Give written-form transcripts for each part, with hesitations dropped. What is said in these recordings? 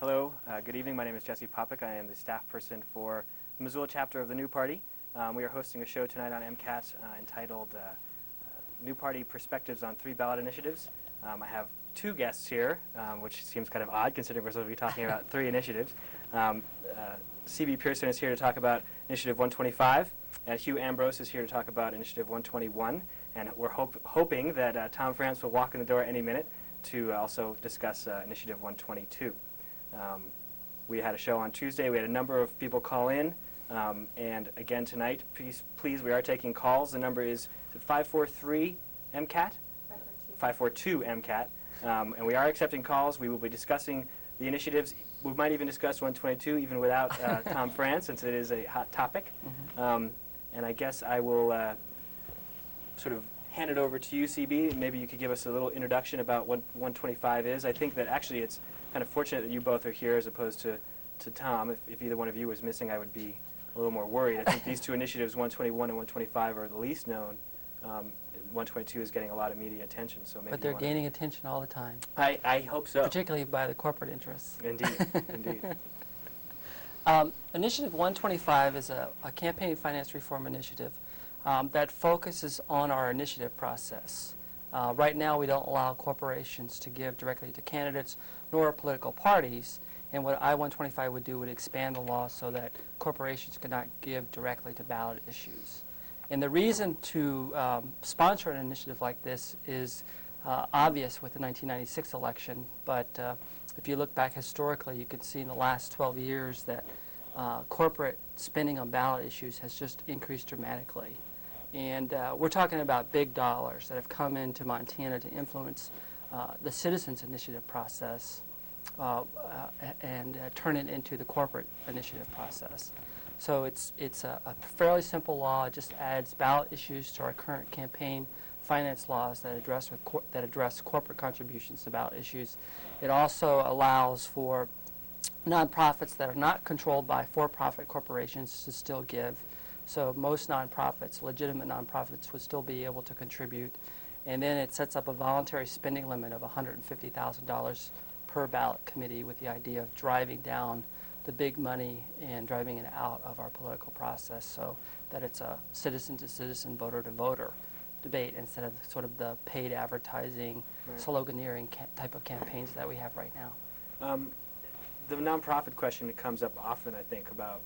Hello, good evening. My name is Jesse Popik. I am the staff person for the Missoula chapter of the New Party. We are hosting a show tonight on MCAT entitled New Party Perspectives on 3 Ballot Initiatives. I have 2 guests here, which seems kind of odd considering we're supposed to be talking about 3 initiatives. C.B. Pearson is here to talk about Initiative 125, and Hugh Ambrose is here to talk about Initiative 121. And we're hoping that Tom France will walk in the door any minute to also discuss Initiative 122. We had a show on Tuesday. We had a number of people call in. And again tonight, please, we are taking calls. The number is 543 MCAT? 542 MCAT. And we are accepting calls. We will be discussing the initiatives. We might even discuss 122 even without Tom France, since it is a hot topic. And I guess I will sort of hand it over to you, CB. Maybe you could give us a little introduction about what 125 is. I think that actually it's kind of fortunate that you both are here as opposed to Tom. If either one of you was missing, I would be a little more worried. I think these 2 initiatives, 121 and 125, are the least known. 122 is getting a lot of media attention, so maybe. But they're gaining attention all the time. I hope so. Particularly by the corporate interests. Indeed, indeed. Initiative 125 is a campaign finance reform initiative that focuses on our initiative process. Right now, we don't allow corporations to give directly to candidates nor political parties. And what I-125 would do would expand the law so that corporations could not give directly to ballot issues. And the reason to sponsor an initiative like this is obvious with the 1996 election. But if you look back historically, you can see in the last 12 years that corporate spending on ballot issues has just increased dramatically. And we're talking about big dollars that have come into Montana to influence the citizens' initiative process and turn it into the corporate initiative process. So it's a fairly simple law. It just adds ballot issues to our current campaign finance laws that address corporate contributions to ballot issues. It also allows for nonprofits that are not controlled by for-profit corporations to still give. So most nonprofits, legitimate nonprofits, would still be able to contribute. And then it sets up a voluntary spending limit of $150,000 per ballot committee with the idea of driving down the big money and driving it out of our political process so that it's a citizen-to-citizen, voter-to-voter debate instead of sort of the paid advertising, sloganeering type of campaigns that we have right now. The nonprofit question comes up often, I think, about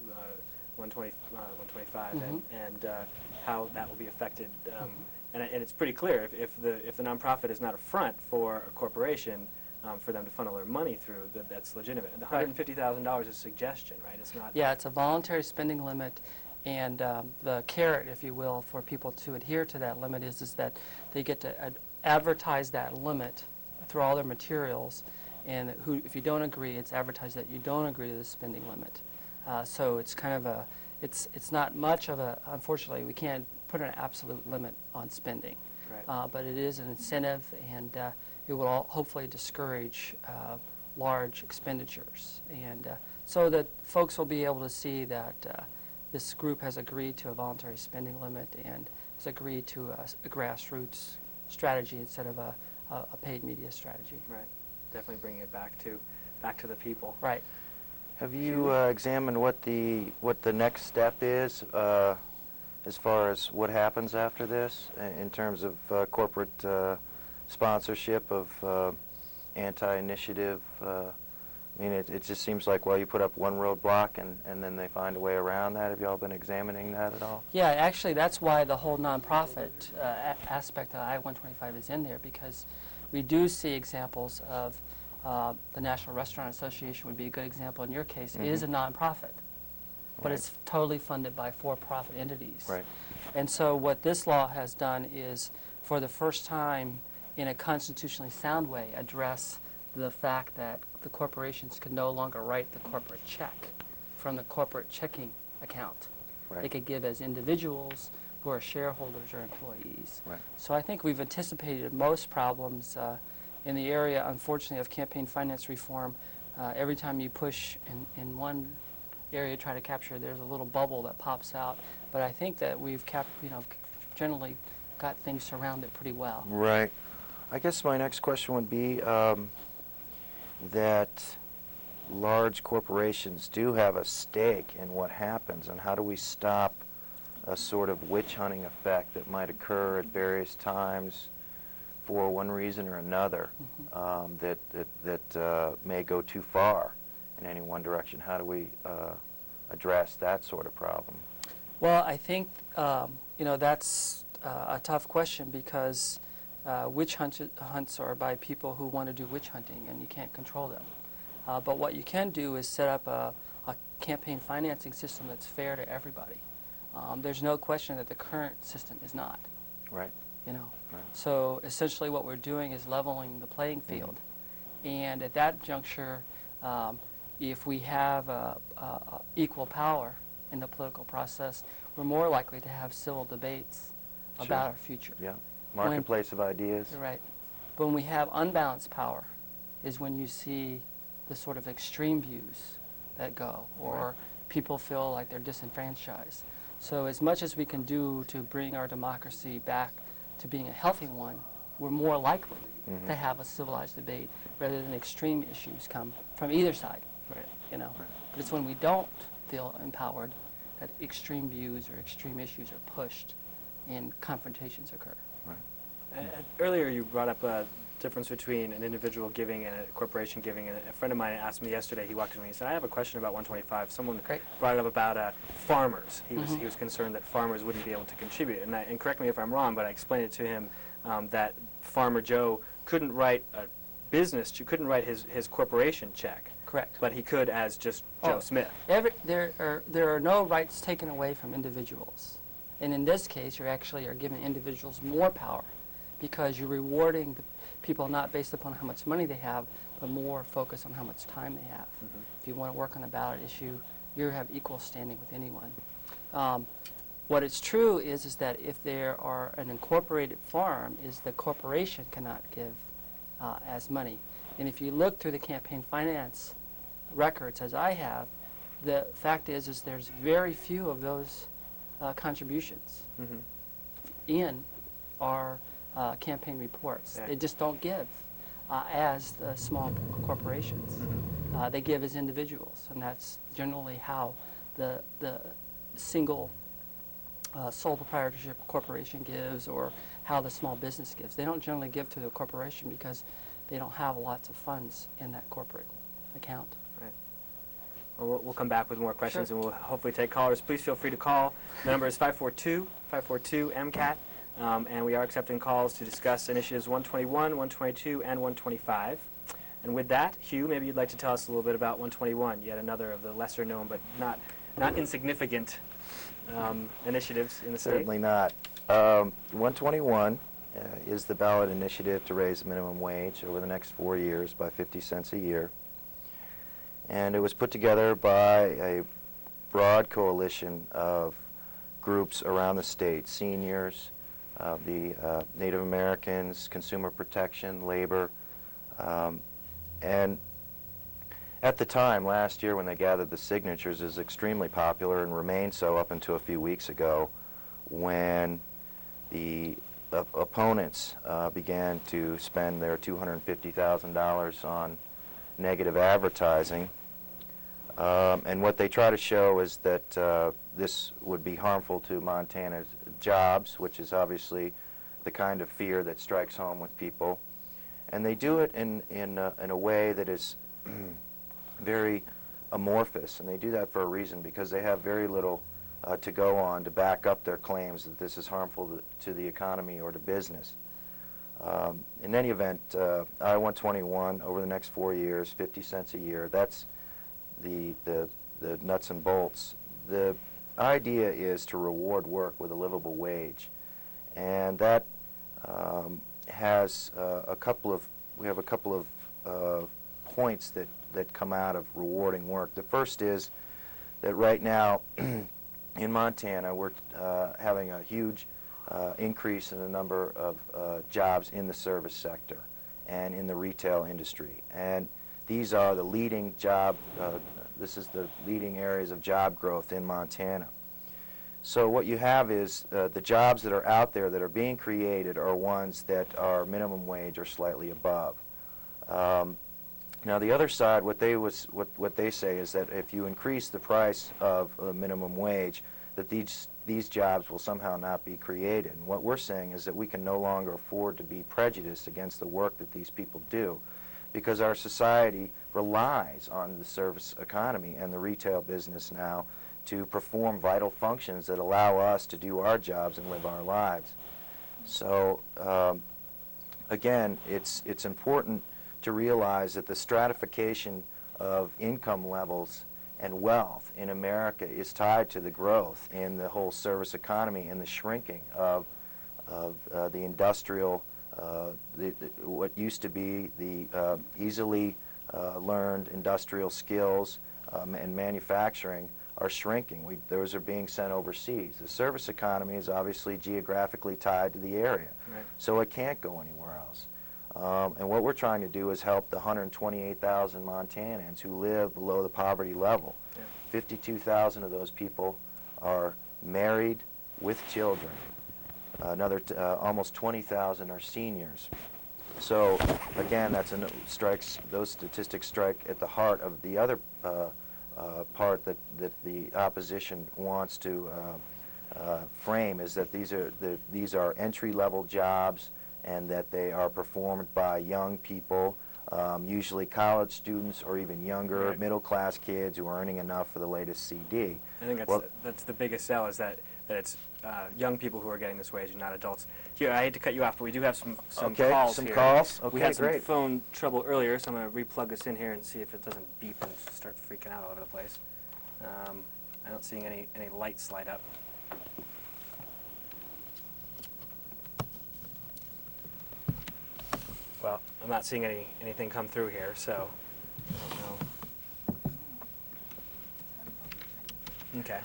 125 and how that will be affected. And it's pretty clear if the nonprofit is not a front for a corporation for them to funnel their money through, that's legitimate. The $150,000 is a suggestion, right? It's not. Yeah, it's a voluntary spending limit, and the carrot, if you will, for people to adhere to that limit is that they get to advertise that limit through all their materials, and if you don't agree, it's advertised that you don't agree to the spending limit. So it's kind of it's not much of a, unfortunately, we can't put an absolute limit on spending. Right. But it is an incentive, and it will hopefully discourage large expenditures. And so that folks will be able to see that this group has agreed to a voluntary spending limit and has agreed to a grassroots strategy instead of a paid media strategy. Right. Definitely bringing it back to the people. Right. Have you examined what the next step is as far as what happens after this in terms of corporate sponsorship of anti-initiative? I mean, it just seems like, well, you put up one roadblock and then they find a way around that. Have you all been examining that at all? Yeah, actually, that's why the whole nonprofit aspect of I-125 is in there, because we do see examples of the National Restaurant Association would be a good example in your case. It is a nonprofit, but it's totally funded by for-profit entities. Right. And so what this law has done is, for the first time in a constitutionally sound way, address the fact that the corporations can no longer write the corporate check from the corporate checking account. Right. They could give as individuals who are shareholders or employees. Right. So I think we've anticipated most problems in the area, unfortunately, of campaign finance reform. Every time you push in one area to try to capture, there's a little bubble that pops out. But I think that we've generally got things surrounded pretty well. Right. I guess my next question would be that large corporations do have a stake in what happens, and how do we stop a sort of witch hunting effect that might occur at various times for one reason or another, that may go too far in any one direction? How do we address that sort of problem? Well, I think that's a tough question, because witch hunts are by people who want to do witch hunting, and you can't control them. But what you can do is set up a campaign financing system that's fair to everybody. There's no question that the current system is not. Right. You know. Right. So essentially what we're doing is leveling the playing field. And at that juncture, if we have equal power in the political process, we're more likely to have civil debates about our future. Yeah. Marketplace of ideas. Right. But when we have unbalanced power is when you see the sort of extreme views that go, or people feel like they're disenfranchised. So as much as we can do to bring our democracy back to being a healthy one, we're more likely to have a civilized debate rather than extreme issues come from either side. Right. You know. But it's when we don't feel empowered that extreme views or extreme issues are pushed and confrontations occur. Right. Earlier you brought up a difference between an individual giving and a corporation giving, and a friend of mine asked me yesterday, he walked to me and said, I have a question about 125. Someone brought it up about farmers. He was concerned that farmers wouldn't be able to contribute, and correct me if I'm wrong, but I explained it to him that Farmer Joe couldn't write a business, couldn't write his corporation check. Correct. But he could as just Joe Smith. There are no rights taken away from individuals. And in this case, you actually are giving individuals more power, because you're rewarding the people not based upon how much money they have, but more focused on how much time they have. If you want to work on a ballot issue, you have equal standing with anyone. What is true is that if there are an incorporated farm, is the corporation cannot give as money. And if you look through the campaign finance records, as I have, the fact is there's very few of those contributions in our campaign reports. Yeah. They just don't give as the small corporations. They give as individuals, and that's generally how the single sole proprietorship corporation gives, or how the small business gives. They don't generally give to the corporation because they don't have lots of funds in that corporate account. Right. Well, we'll come back with more questions, and we'll hopefully take callers. Please feel free to call. The number is 542-542-MCAT. And we are accepting calls to discuss initiatives 121, 122, and 125. And with that, Hugh, maybe you'd like to tell us a little bit about 121, yet another of the lesser known but not insignificant initiatives in the state. Certainly not. 121 is the ballot initiative to raise the minimum wage over the next 4 years by 50 cents a year. And it was put together by a broad coalition of groups around the state: seniors, the Native Americans, consumer protection, labor. And at the time, last year, when they gathered the signatures, it was extremely popular and remained so up until a few weeks ago, when the opponents began to spend their $250,000 on negative advertising. And what they try to show is that this would be harmful to Montana's jobs, which is obviously the kind of fear that strikes home with people. And they do it in a way that is very amorphous, and they do that for a reason, because they have very little to go on to back up their claims that this is harmful to the economy or to business. In any event, I-121 over the next 4 years, 50 cents a year, that's the nuts and bolts. The idea is to reward work with a livable wage, and that has we have a couple of points that come out of rewarding work. The first is that right now in Montana we're having a huge increase in the number of jobs in the service sector and in the retail industry, and these are the leading this is the leading areas of job growth in Montana. So what you have is the jobs that are out there that are being created are ones that are minimum wage or slightly above. Now the other side, what they say is that if you increase the price of minimum wage, that these jobs will somehow not be created. And what we're saying is that we can no longer afford to be prejudiced against the work that these people do, because our society relies on the service economy and the retail business now to perform vital functions that allow us to do our jobs and live our lives. So again, it's important to realize that the stratification of income levels and wealth in America is tied to the growth in the whole service economy and the shrinking of the industrial, what used to be the easily learned industrial skills and manufacturing are shrinking. Those are being sent overseas. The service economy is obviously geographically tied to the area, Right. so it can't go anywhere else. And what we're trying to do is help the 128,000 Montanans who live below the poverty level. Yeah. 52,000 of those people are married with children. Another almost 20,000 are seniors. So again, those statistics strike at the heart of the other part that the opposition wants to frame, is that these are entry-level jobs, and that they are performed by young people, usually college students or even younger, Right. middle-class kids who are earning enough for the latest CD. I think that's the biggest sell, is that it's young people who are getting this wage and not adults. Here, I hate to cut you off, but we do have some Okay, calls some here. calls? We Okay, had some great. phone trouble earlier, so I'm going to re-plug this in here and see if it doesn't beep and start freaking out all over the place. I don't see any lights light up. Well, I'm not seeing anything come through here, so I don't know. Okay.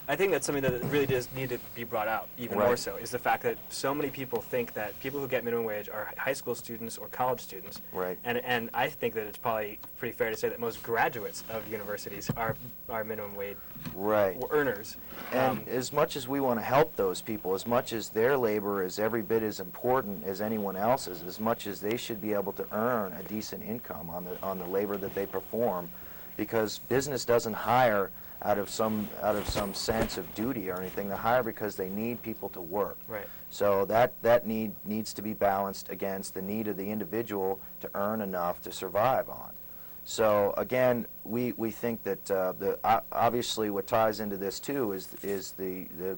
I think that's something that really does need to be brought out even more Right. so, is the fact that so many people think that people who get minimum wage are high school students or college students. Right. And I think that it's probably pretty fair to say that most graduates of universities are minimum wage Right. earners. And as much as we want to help those people, as much as their labor is every bit as important as anyone else's, as much as they should be able to earn a decent income on the labor that they perform, because business doesn't hire out of some sense of duty or anything. They hire because they need people to work. Right. So that need needs to be balanced against the need of the individual to earn enough to survive on. So again, we think that obviously what ties into this too is the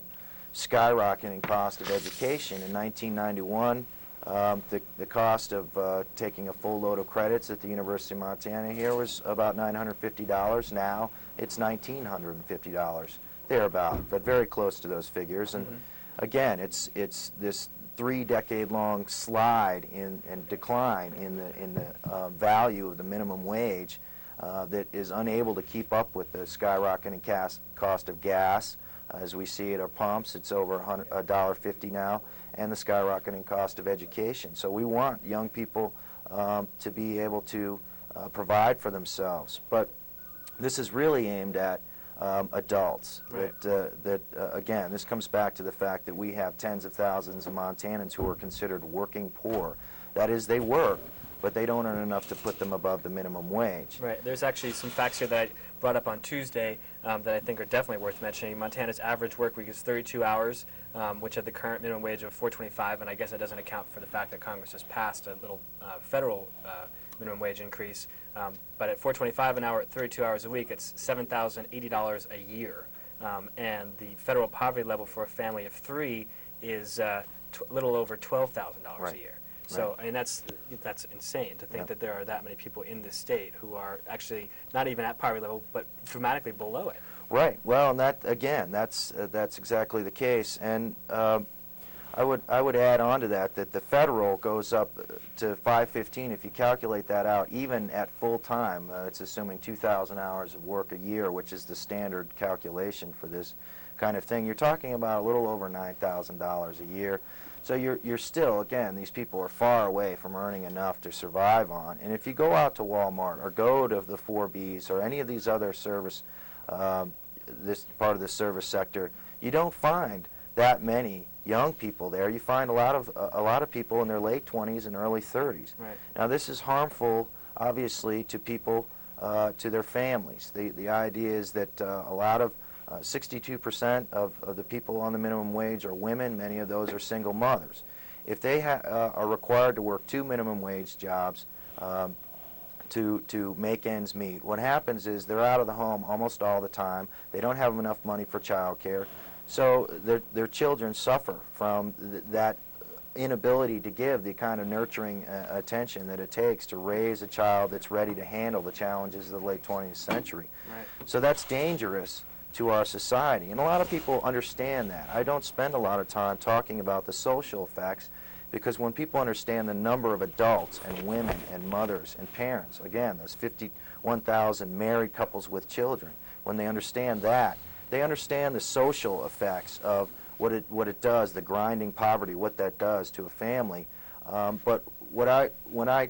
skyrocketing cost of education. In 1991, the cost of taking a full load of credits at the University of Montana here was about $950. Now it's $1,950, thereabout, but very close to those figures. And again, it's this 3-decade-long slide and decline in the value of the minimum wage that is unable to keep up with the skyrocketing cost of gas. As we see at our pumps, it's over $1.50 now, and the skyrocketing cost of education. So we want young people to be able to provide for themselves. But this is really aimed at adults. Right. Again, this comes back to the fact that we have tens of thousands of Montanans who are considered working poor. That is, they work, but they don't earn enough to put them above the minimum wage. Right. There's actually some facts here that I brought up on Tuesday that I think are definitely worth mentioning. Montana's average work week is 32 hours, which at the current minimum wage of $4.25, and I guess that doesn't account for the fact that Congress has passed a little federal minimum wage increase. But at $4.25 an hour at 32 hours a week, it's $7,080 a year. And the federal poverty level for a family of 3 is a little over $12,000 Right. a year. So, I mean, that's insane to think Yep. that there are that many people in this state who are actually not even at poverty level, but dramatically below it. Right. Well, and that's exactly the case. And I would add on to that the federal goes up to $515. If you calculate that out, even at full time, it's assuming 2,000 hours of work a year, which is the standard calculation for this kind of thing. You're talking about a little over $9,000 a year. So you're still, again, these people are far away from earning enough to survive on. And if you go out to Walmart or go to the 4Bs or any of these other service, this part of the service sector, you don't find that many young people there. You find a lot of people in their late 20s and early 30s. Right. Now this is harmful obviously, to people, to their families. The idea is that a lot of 62% of the people on the minimum wage are women. Many of those are single mothers. If they are required to work 2 minimum wage jobs to make ends meet, what happens is they're out of the home almost all the time. They don't have enough money for child care, so their children suffer from that inability to give the kind of nurturing attention that it takes to raise a child that's ready to handle the challenges of the late 20th century. Right. So that's dangerous to our society, and a lot of people understand that. I don't spend a lot of time talking about the social effects, because when people understand the number of adults and women and mothers and parents, again, those 51,000 married couples with children, when they understand that, they understand the social effects of what it does, the grinding poverty, what that does to a family. But when I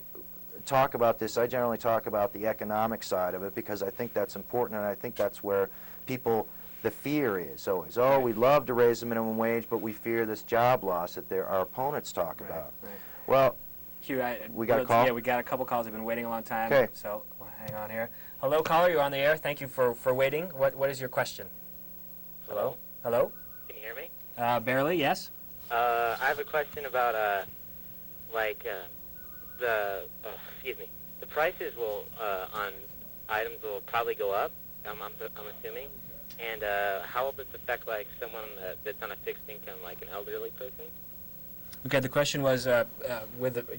talk about this, I generally talk about the economic side of it, because I think that's important, and I think that's where people, the fear is always, oh, we'd love to raise the minimum wage, but we fear this job loss that our opponents talk about. Right. Well, Hugh, we got a call? Yeah, we got a couple calls. We've been waiting a long time. Okay. So we'll hang on here. Hello, caller. You're on the air. Thank you for waiting. What is your question? Hello? Hello? Can you hear me? Barely, yes. I have a question about, the prices will, on items will probably go up, I'm assuming. And how will this affect, like, someone that's on a fixed income, like an elderly person? Okay, the question was, you're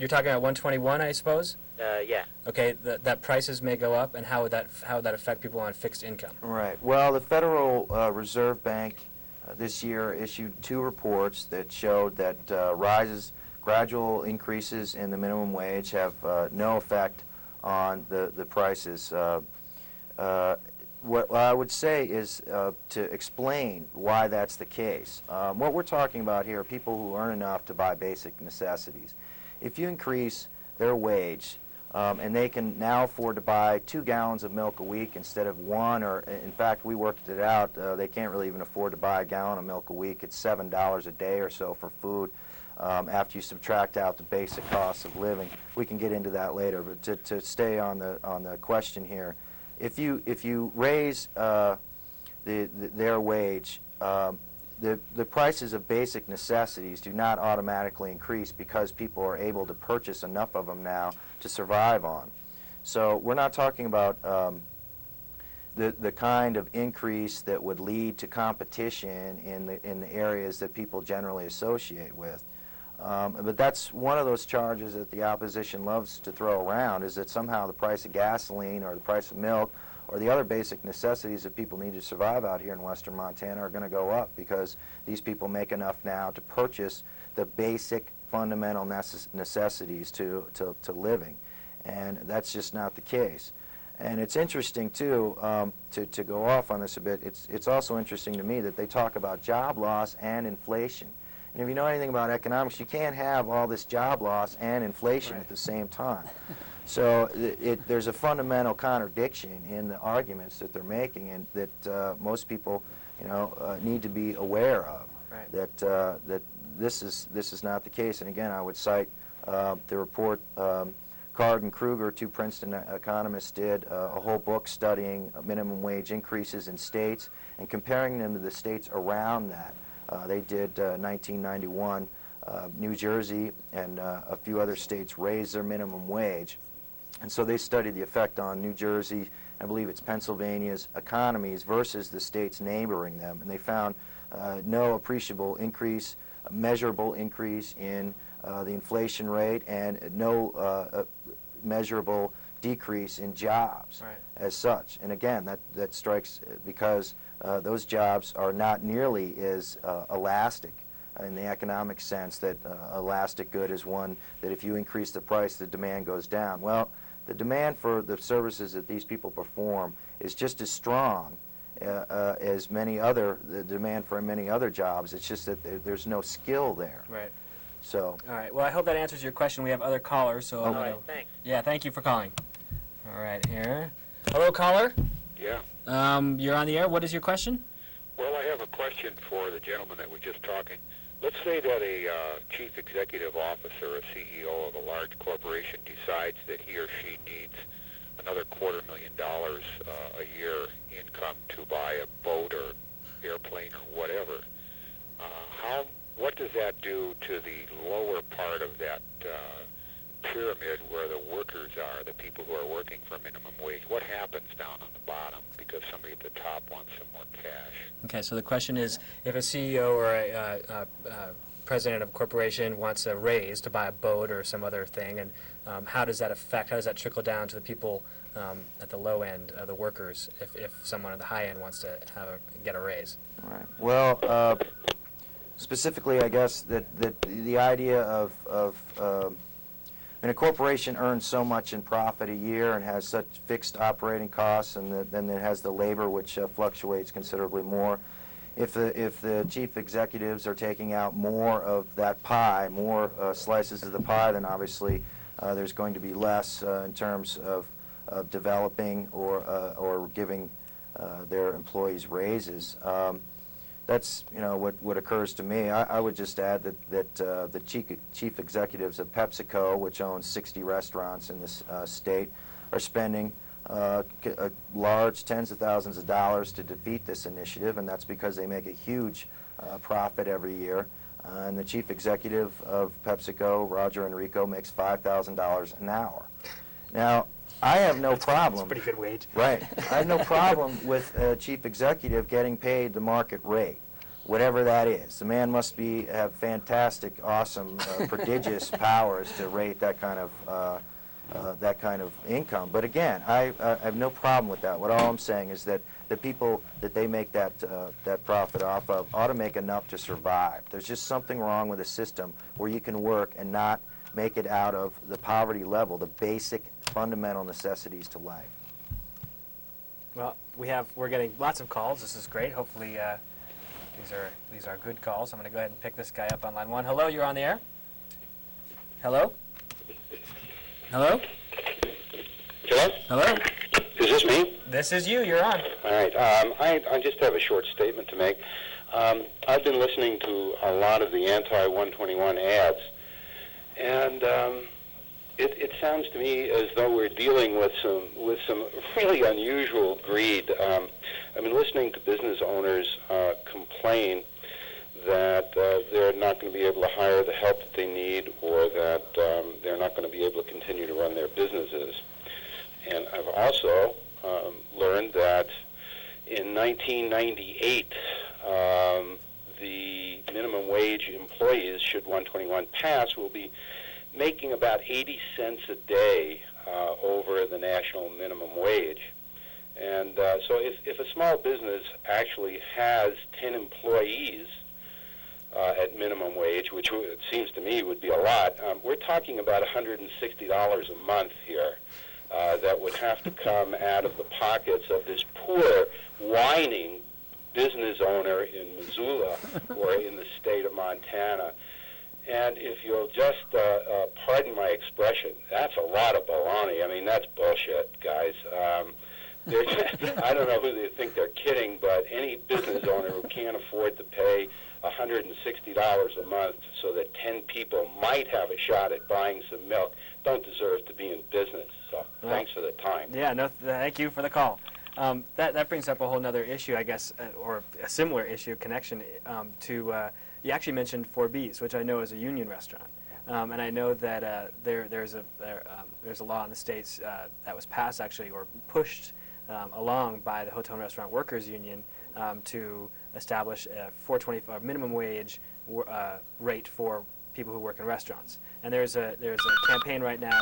talking about 121, I suppose? Yeah. Okay, that prices may go up, and how would that affect people on fixed income? right. Well, the Federal Reserve Bank this year issued 2 reports that showed that gradual increases in the minimum wage have no effect on the prices. What I would say is to explain why that's the case. What we're talking about here are people who earn enough to buy basic necessities. If you increase their wage and they can now afford to buy 2 gallons of milk a week instead of 1, or in fact we worked it out, they can't really even afford to buy a gallon of milk a week. It's $7 a day or so for food after you subtract out the basic costs of living. We can get into that later, but to stay on the question here, if you raise their wage, the prices of basic necessities do not automatically increase because people are able to purchase enough of them now to survive on. So we're not talking about the kind of increase that would lead to competition in the areas that people generally associate with. But that's one of those charges that the opposition loves to throw around, is that somehow the price of gasoline or the price of milk or the other basic necessities that people need to survive out here in western Montana are going to go up because these people make enough now to purchase the basic fundamental necessities to living. And that's just not the case. And it's interesting, too, to go off on this a bit, it's also interesting to me that they talk about job loss and inflation. And if you know anything about economics, you can't have all this job loss and inflation at the same time. So there's a fundamental contradiction in the arguments that they're making, and that most people, need to be aware of. Right. That this is not the case. And again, I would cite the report Card and Kruger, 2 Princeton economists, did a whole book studying minimum wage increases in states and comparing them to the states around that. They did 1991. New Jersey and a few other states raised their minimum wage. And so they studied the effect on New Jersey, I believe it's Pennsylvania's economies versus the states neighboring them. And they found no appreciable increase, measurable increase in the inflation rate, and no measurable decrease in jobs as such. And again, that strikes because those jobs are not nearly as elastic in the economic sense that elastic good is one that if you increase the price, the demand goes down. Well, the demand for the services that these people perform is just as strong as the demand for many other jobs. It's just that there's no skill there. Right. So. All right. Well, I hope that answers your question. We have other callers, so. All right, thanks. Yeah, thank you for calling. All right, here. Hello, caller. Yeah. You're on the air. What is your question? Well, I have a question for the gentleman that was just talking. let's say that a chief executive officer, a CEO of a large corporation decides that he or she needs another $250,000 a year income to buy a boat or airplane or whatever. What does that do to the lower part of that pyramid where the workers are, the people who are working for minimum wage? What happens down on the bottom because somebody at the top wants some more cash? Okay, so the question is, if a CEO or a president of a corporation wants a raise to buy a boat or some other thing, and how does that trickle down to the people at the low end, the workers, if someone at the high end wants to get a raise? Right. Well, specifically, I guess that the idea of a corporation earns so much in profit a year and has such fixed operating costs, and then it has the labor, which fluctuates considerably more. If the chief executives are taking out more of that pie, more slices of the pie, then obviously there's going to be less in terms of developing or giving their employees raises. That's what occurs to me. I would just add that the chief executives of PepsiCo, which owns 60 restaurants in this state, are spending large tens of thousands of dollars to defeat this initiative, and that's because they make a huge profit every year. And the chief executive of PepsiCo, Roger Enrico, makes $5,000 an hour. Now, I have no problem. That's a pretty good wage. Right. I have no problem with a chief executive getting paid the market rate, whatever that is. The man must have fantastic, awesome, prodigious powers to rate that kind of income. But again, I have no problem with that. What all I'm saying is that the people that they make that profit off of ought to make enough to survive. There's just something wrong with a system where you can work and not make it out of the poverty level, the basic fundamental necessities to life. Well, we're getting lots of calls. This is great. Hopefully, these are good calls. I'm going to go ahead and pick this guy up on line one. Hello, you're on the air. Hello. Hello. Hello? Hello. Is this me? This is you. You're on. All right. I just have a short statement to make. I've been listening to a lot of the anti-121 ads, and it sounds to me as though we're dealing with some really unusual greed. I've been listening to business owners complain that they're not going to be able to hire the help that they need, or that they're not going to be able to continue to run their businesses. And I've also learned that in 1998, the minimum wage employees, should 121 pass, will be making about 80 cents a day over the national minimum wage. And so if a small business actually has 10 employees at minimum wage, which it seems to me would be a lot, we're talking about $160 a month here that would have to come out of the pockets of this poor, whining business owner in Missoula or in the state of Montana. And if you'll just pardon my expression, that's a lot of baloney. I mean, that's bullshit, guys. I don't know who they think they're kidding, but any business owner who can't afford to pay $160 a month so that 10 people might have a shot at buying some milk don't deserve to be in business. So thanks for the time. Yeah, no, thank you for the call. That brings up a whole other issue, I guess, or a similar issue, connection to, you actually mentioned 4Bs, which I know is a union restaurant. And I know that there's a law in the States that was passed, actually, or pushed along by the Hotel and Restaurant Workers Union to establish a $4.25 minimum wage rate for people who work in restaurants. And there's a campaign right now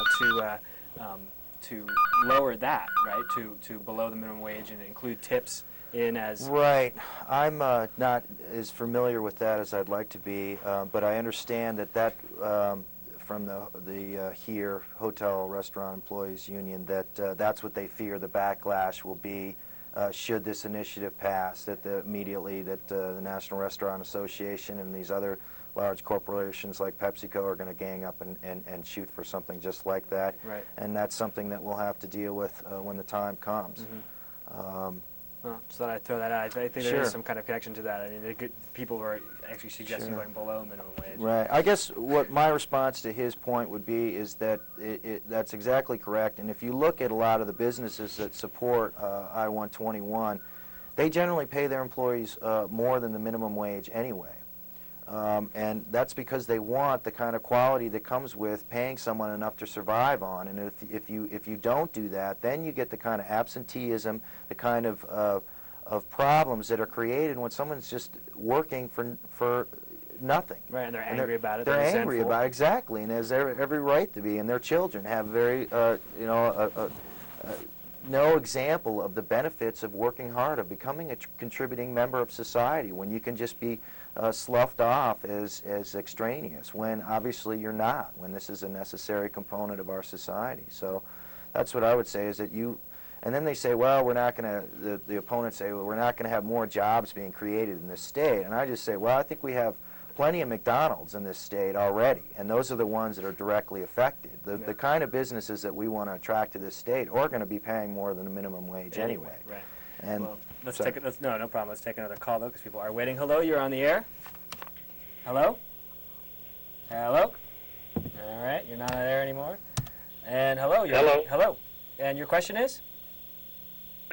to lower that, right, to below the minimum wage and include tips in as... Right. I'm not as familiar with that as I'd like to be, but I understand that from the HERE, Hotel Restaurant Employees Union, that's what they fear the backlash will be should this initiative pass, that immediately the National Restaurant Association and these other large corporations like PepsiCo are going to gang up and shoot for something just like that. Right. And that's something that we'll have to deal with when the time comes. Mm-hmm. Well, just thought I'd throw that out. I think there Sure. is some kind of connection to that. I mean, people were actually suggesting Sure. going below minimum wage. Right. I guess what my response to his point would be is that that's exactly correct. And if you look at a lot of the businesses that support I-121, they generally pay their employees more than the minimum wage anyway. And that's because they want the kind of quality that comes with paying someone enough to survive on. And if you don't do that, then you get the kind of absenteeism, the kind of problems that are created when someone's just working for nothing. Right, and they're angry about it. They're angry resentful. about it, exactly, and has every right to be. And their children have very, no example of the benefits of working hard, of becoming a contributing member of society, when you can just be sloughed off as extraneous, when obviously you're not, when this is a necessary component of our society. So that's what I would say, is that you, and then they say, well, we're not going to, the opponents say, well, we're not going to have more jobs being created in this state. And I just say, well, I think we have plenty of McDonald's in this state already, and those are the ones that are directly affected. The kind of businesses that we want to attract to this state are going to be paying more than the minimum wage anyway. Right. And Well, let's sorry. take it. No problem. Let's take another call though, because people are waiting. Hello, you're on the air. Hello. Hello. All right, you're not on air anymore. And hello. Hello. Hello. And your question is?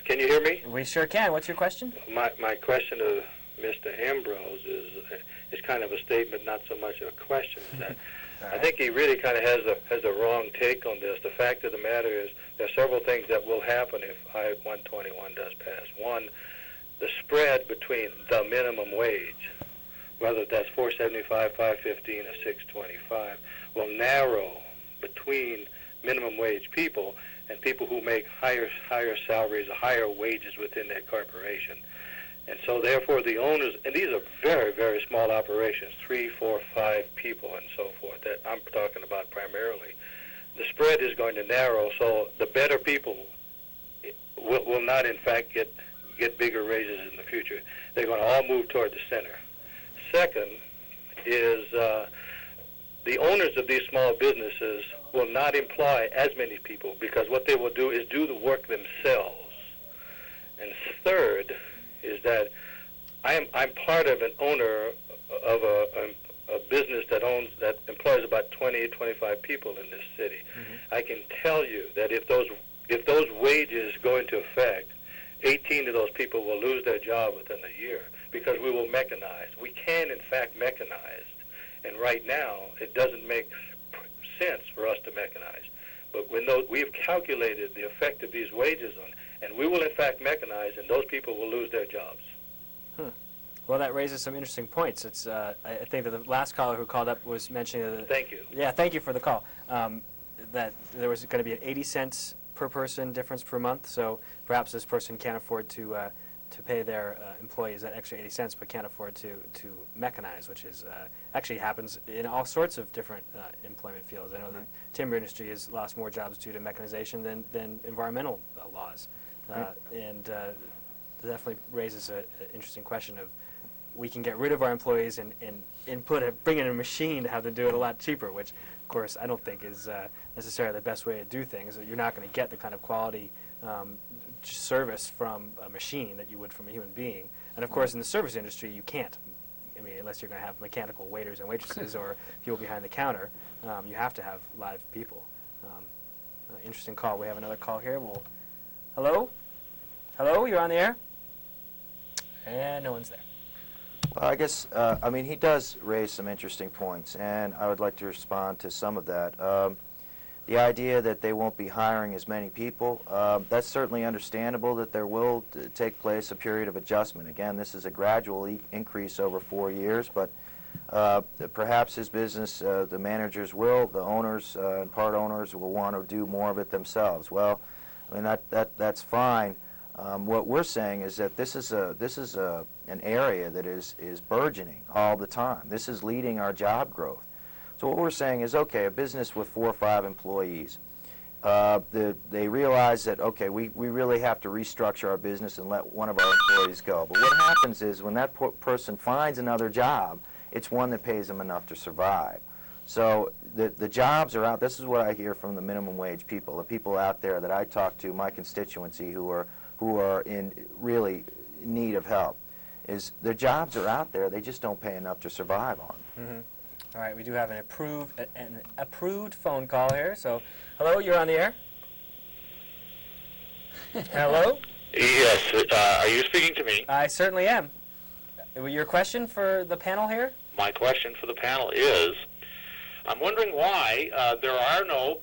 Can you hear me? We sure can. What's your question? My question to Mr. Ambrose is kind of a statement, not so much a question. Is that I think he really kind of has a wrong take on this. The fact of the matter is there are several things that will happen if I-121 does pass. One, the spread between the minimum wage, whether that's $4.75, $5.15, or $6.25, will narrow between minimum wage people and people who make higher salaries or higher wages within their corporation. And so therefore the owners, and these are very, very small operations, 3, 4, 5 people and so forth, that I'm talking about primarily, the spread is going to narrow, so the better people will not in fact get bigger raises in the future. They're going to all move toward the center. Second is the owners of these small businesses will not employ as many people, because what they will do is do the work themselves. And third is that I'm part of an owner of a business that employs about 20, 25 people in this city. Mm-hmm. I can tell you that if those wages go into effect, 18 of those people will lose their job within a year, because we will mechanize. We can, in fact, mechanize. And right now, it doesn't make sense for us to mechanize. But when we've calculated the effect of these wages on, and we will, in fact, mechanize, and those people will lose their jobs. Well, that raises some interesting points. It's I think that the last caller who called up was mentioning that... Thank you. Yeah, thank you for the call. That there was going to be an 80 cents per person difference per month, so perhaps this person can't afford to pay their employees that extra 80 cents, but can't afford to mechanize, which is actually happens in all sorts of different employment fields. I know the timber industry has lost more jobs due to mechanization than environmental laws. And definitely raises an interesting question of, we can get rid of our employees and bring in a machine to have them do it a lot cheaper, which, of course, I don't think is necessarily the best way to do things. You're not going to get the kind of quality service from a machine that you would from a human being. And, of course, in the service industry, you can't. I mean, unless you're going to have mechanical waiters and waitresses or people behind the counter, you have to have live people. Interesting call. We have another call here. Hello? Hello, you're on the air? And no one's there. Well, I guess, I mean, he does raise some interesting points, and I would like to respond to some of that. The idea that they won't be hiring as many people, that's certainly understandable, that there will take place a period of adjustment. Again, this is a gradual increase over 4 years, but perhaps his business, the managers will, the owners and part owners will want to do more of it themselves. Well, I mean, that's fine. What we're saying is that this is an area that is burgeoning all the time. This is leading our job growth. So what we're saying is, okay, a business with 4 or 5 employees, they realize that, okay, we really have to restructure our business and let one of our employees go. But what happens is when that person finds another job, it's one that pays them enough to survive. So the jobs are out. This is what I hear from the minimum wage people, the people out there that I talk to, my constituency, who are in really need of help, is their jobs are out there. They just don't pay enough to survive on. Mm-hmm. All right, we do have an approved phone call here. So, hello, you're on the air. Hello? Yes, are you speaking to me? I certainly am. Your question for the panel here? My question for the panel is, I'm wondering why there are no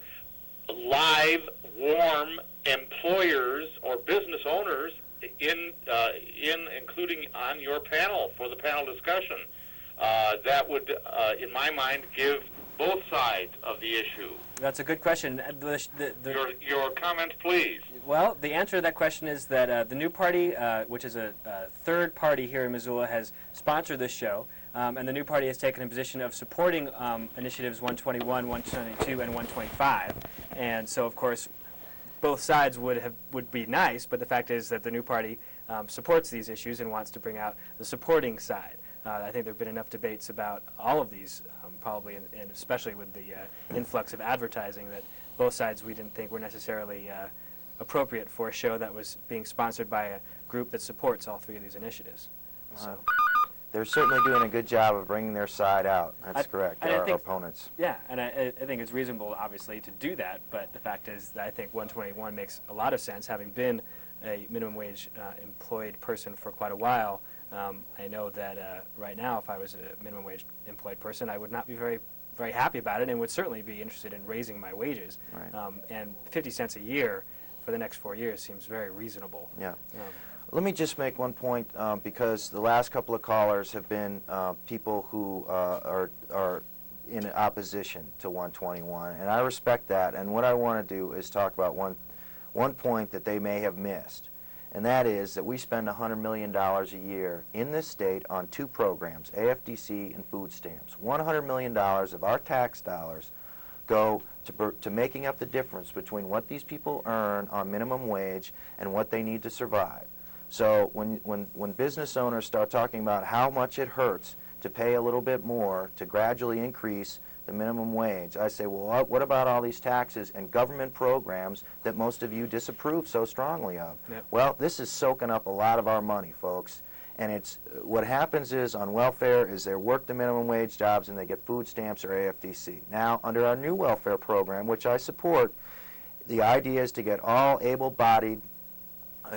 live, warm employers or business owners in including on your panel for the panel discussion. That would, in my mind, give both sides of the issue. That's a good question. Your comment, please. Well, the answer to that question is that the New Party, which is a third party here in Missoula, has sponsored this show, and the New Party has taken a position of supporting initiatives 121, 122, and 125. And so, of course, both sides would be nice, but the fact is that the New Party supports these issues and wants to bring out the supporting side. I think there have been enough debates about all of these, probably, and especially with the influx of advertising, that both sides we didn't think were necessarily appropriate for a show that was being sponsored by a group that supports all three of these initiatives. So, They're certainly doing a good job of bringing their side out. That's correct, our opponents. Yeah, and I think it's reasonable, obviously, to do that, but the fact is that I think 121 makes a lot of sense. Having been a minimum wage employed person for quite a while, I know that right now, if I was a minimum wage employed person, I would not be very, very happy about it and would certainly be interested in raising my wages. Right. And 50 cents a year for the next 4 years seems very reasonable. Yeah. Let me just make one point, because the last couple of callers have been people who are in opposition to 121, and I respect that. And what I want to do is talk about one point that they may have missed, and that is that we spend $100 million a year in this state on two programs, AFDC and food stamps. $100 million of our tax dollars go to making up the difference between what these people earn on minimum wage and what they need to survive. So when business owners start talking about how much it hurts to pay a little bit more to gradually increase the minimum wage, I say, well, what about all these taxes and government programs that most of you disapprove so strongly of? Yep. Well, this is soaking up a lot of our money, folks. And it's what happens is on welfare is they work the minimum wage jobs and they get food stamps or AFDC. Now, under our new welfare program, which I support, the idea is to get all able-bodied,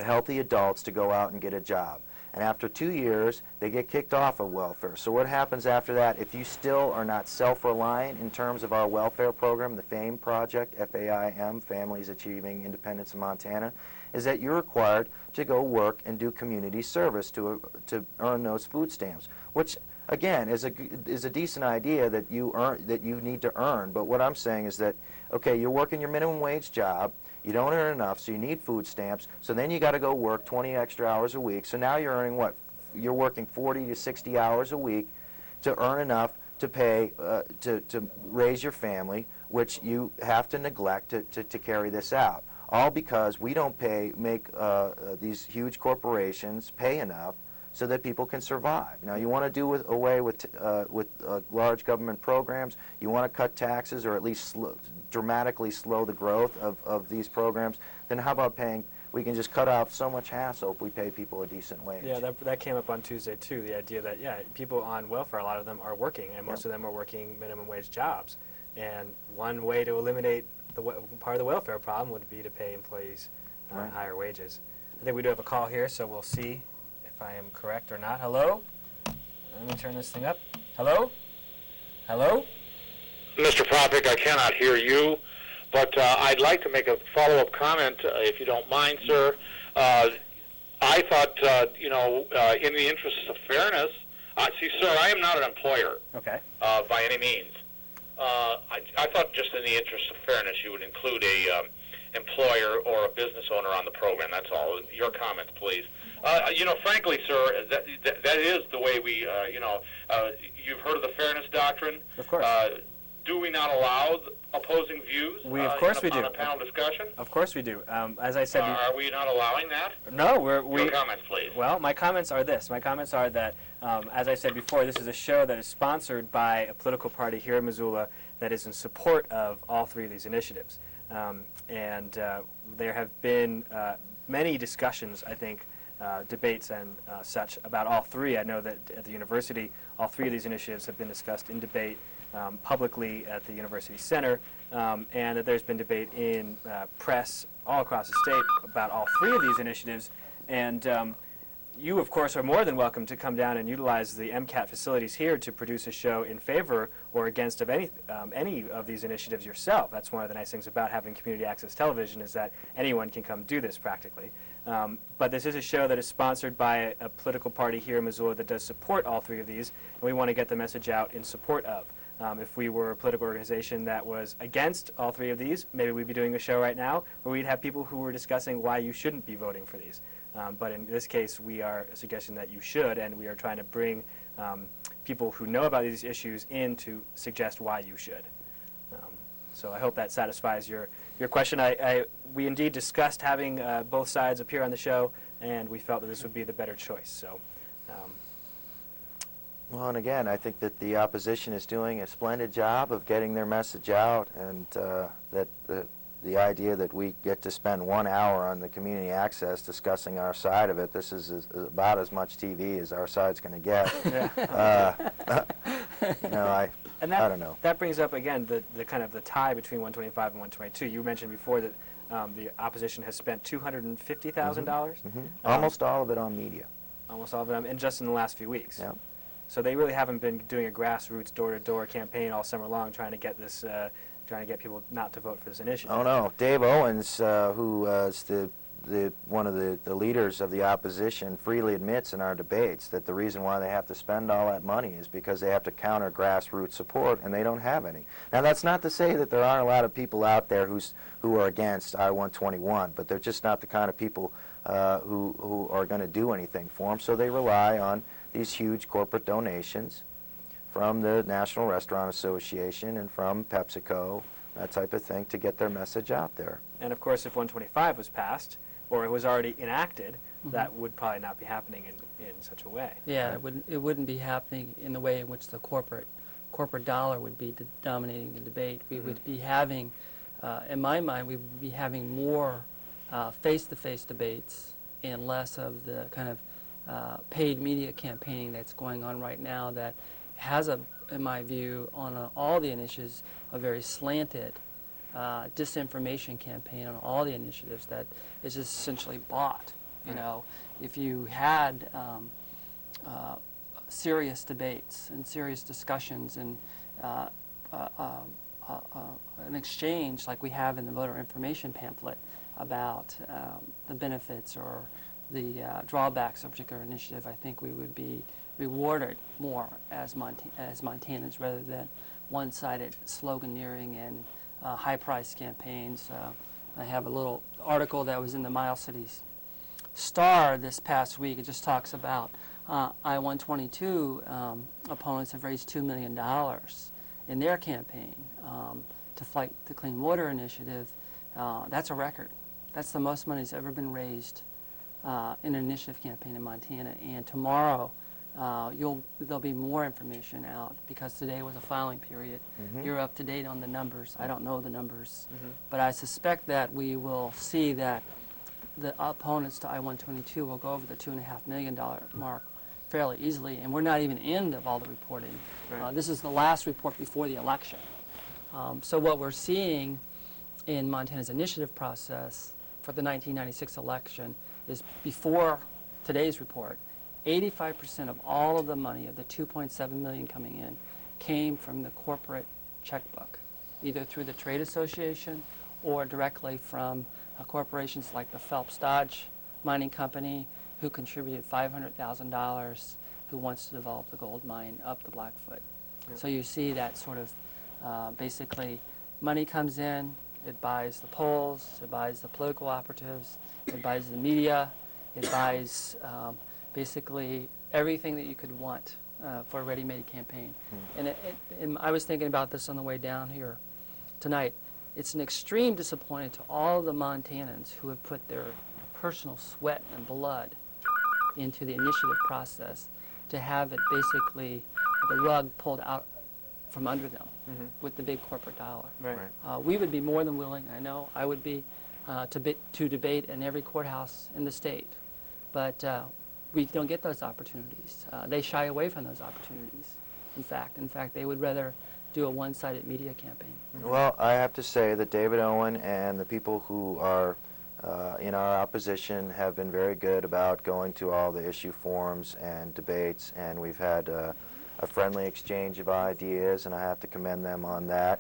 healthy adults to go out and get a job. And after 2 years, they get kicked off of welfare. So what happens after that, if you still are not self-reliant in terms of our welfare program, the FAME project, FAIM, Families Achieving Independence in Montana, is that you're required to go work and do community service to earn those food stamps, which again is a decent idea that you need to earn. But what I'm saying is that, okay, you're working your minimum wage job, you don't earn enough, so you need food stamps, so then you got to go work 20 extra hours a week. So now you're earning what? You're working 40 to 60 hours a week to earn enough to pay, to raise your family, which you have to neglect to carry this out. All because we don't make these huge corporations pay enough so that people can survive. Now, you want to do away with large government programs, you want to cut taxes or at least dramatically slow the growth of these programs, then how about we can just cut off so much hassle if we pay people a decent wage. Yeah, that came up on Tuesday, too, the idea that, yeah, people on welfare, a lot of them are working, and most of them are working minimum wage jobs. And one way to eliminate part of the welfare problem would be to pay employees higher wages. I think we do have a call here, so we'll see if I am correct or not. Hello? Let me turn this thing up. Hello? Hello? Mr. Propik, I cannot hear you, but I'd like to make a follow-up comment, if you don't mind, sir. I thought, in the interests of fairness, see, sir, I am not an employer. Okay. By any means. I thought just in the interest of fairness you would include a employer or a business owner on the program. That's all. Your comments, please. Frankly, sir, that is the way we, you've heard of the fairness doctrine. Of course. do we not allow opposing views? Of course we do. On a panel discussion? Of course we do. As I said, Are we not allowing that? no, Your comments, please. Well, my comments are this. My comments are that, as I said before, this is a show that is sponsored by a political party here in Missoula that is in support of all three of these initiatives. And there have been many discussions, I think, debates and such about all three. I know that at the university, all three of these initiatives have been discussed in debate publicly at the University Center, and that there's been debate in press all across the state about all three of these initiatives. And you, of course, are more than welcome to come down and utilize the MCAT facilities here to produce a show in favor or against of any of these initiatives yourself. That's one of the nice things about having community access television, is that anyone can come do this practically. But this is a show that is sponsored by a political party here in Missoula that does support all three of these, and we want to get the message out in support of. If we were a political organization that was against all three of these, maybe we'd be doing a show right now where we'd have people who were discussing why you shouldn't be voting for these. But in this case, we are suggesting that you should, and we are trying to bring people who know about these issues in to suggest why you should. So I hope that satisfies your question. We indeed discussed having both sides appear on the show, and we felt that this would be the better choice. So. Well, and again, I think that the opposition is doing a splendid job of getting their message out, and that the idea that we get to spend 1 hour on the community access discussing our side of it, this is about as much TV as our side's going to get. Yeah. You know, I don't know. That brings up, again, the kind of the tie between 125 and 122. You mentioned before that the opposition has spent $250,000. Mm-hmm. Almost all of it on media. Almost all of it, and just in the last few weeks. Yeah. So they really haven't been doing a grassroots, door-to-door campaign all summer long, trying to get this, trying to get people not to vote for this initiative. Oh no, Dave Owens, who is one of the leaders of the opposition, freely admits in our debates that the reason why they have to spend all that money is because they have to counter grassroots support, and they don't have any. Now, that's not to say that there aren't a lot of people out there who are against I-121, but they're just not the kind of people who are going to do anything for them. So they rely on these huge corporate donations from the National Restaurant Association and from PepsiCo, that type of thing, to get their message out there. And of course, if 125 was passed, or it was already enacted, Mm-hmm. that would probably not be happening in such a way. Yeah, it wouldn't be happening in the way in which the corporate dollar would be dominating the debate. We would be having, in my mind, we would be having more face-to-face debates and less of the kind of paid media campaigning that's going on right now that has, in my view, on all the initiatives, a very slanted disinformation campaign on all the initiatives that is just essentially bought. You know, if you had serious debates and serious discussions and an exchange like we have in the voter information pamphlet about the benefits or the drawbacks of a particular initiative, I think we would be rewarded more as Montanans rather than one-sided sloganeering and high-price campaigns. I have a little article that was in the Miles City Star this past week. It just talks about I-122 opponents have raised $2 million in their campaign to fight the Clean Water Initiative. That's a record. That's the most money that's ever been raised in an initiative campaign in Montana. And tomorrow there'll be more information out because today was a filing period. Mm-hmm. You're up to date on the numbers. I don't know the numbers, but I suspect that we will see that the opponents to I-122 will go over the $2.5 million mark fairly easily, and we're not even in of all the reporting. Right. This is the last report before the election. So what we're seeing in Montana's initiative process for the 1996 election is before today's report, 85% of all of the money of the $2.7 million coming in came from the corporate checkbook, either through the trade association or directly from corporations like the Phelps Dodge Mining Company, who contributed $500,000, who wants to develop the gold mine up the Blackfoot. Yeah. So you see that sort of basically money comes in, it buys the polls, it buys the political operatives, it buys the media, it buys basically everything that you could want for a ready-made campaign. And I was thinking about this on the way down here tonight. It's an extreme disappointment to all the Montanans who have put their personal sweat and blood into the initiative process to have it basically the rug pulled out from under them with the big corporate dollar. Right. We would be more than willing, I know, I would be, to debate in every courthouse in the state. But we don't get those opportunities. They shy away from those opportunities, in fact. They would rather do a one-sided media campaign. Well, I have to say that David Owen and the people who are in our opposition have been very good about going to all the issue forums and debates, and we've had a friendly exchange of ideas, and I have to commend them on that.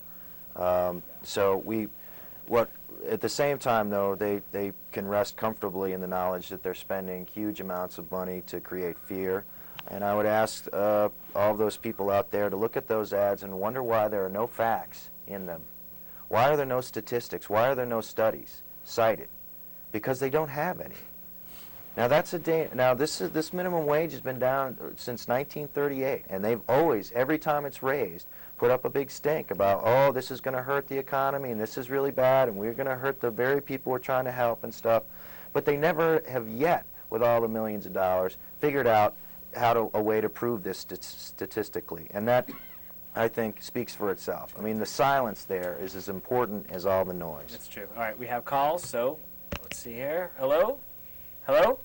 At the same time, though, they can rest comfortably in the knowledge that they're spending huge amounts of money to create fear. And I would ask all of those people out there to look at those ads and wonder why there are no facts in them. Why are there no statistics? Why are there no studies cited? Because they don't have any. Now this minimum wage has been down since 1938, and they've always, every time it's raised, put up a big stink about, oh, this is going to hurt the economy, and this is really bad, and we're going to hurt the very people we're trying to help and stuff. But they never have yet, with all the millions of dollars, figured out a way to prove this statistically. And that, I think, speaks for itself. I mean, the silence there is as important as all the noise. That's true. All right, we have calls, so let's see here. Hello? Hello?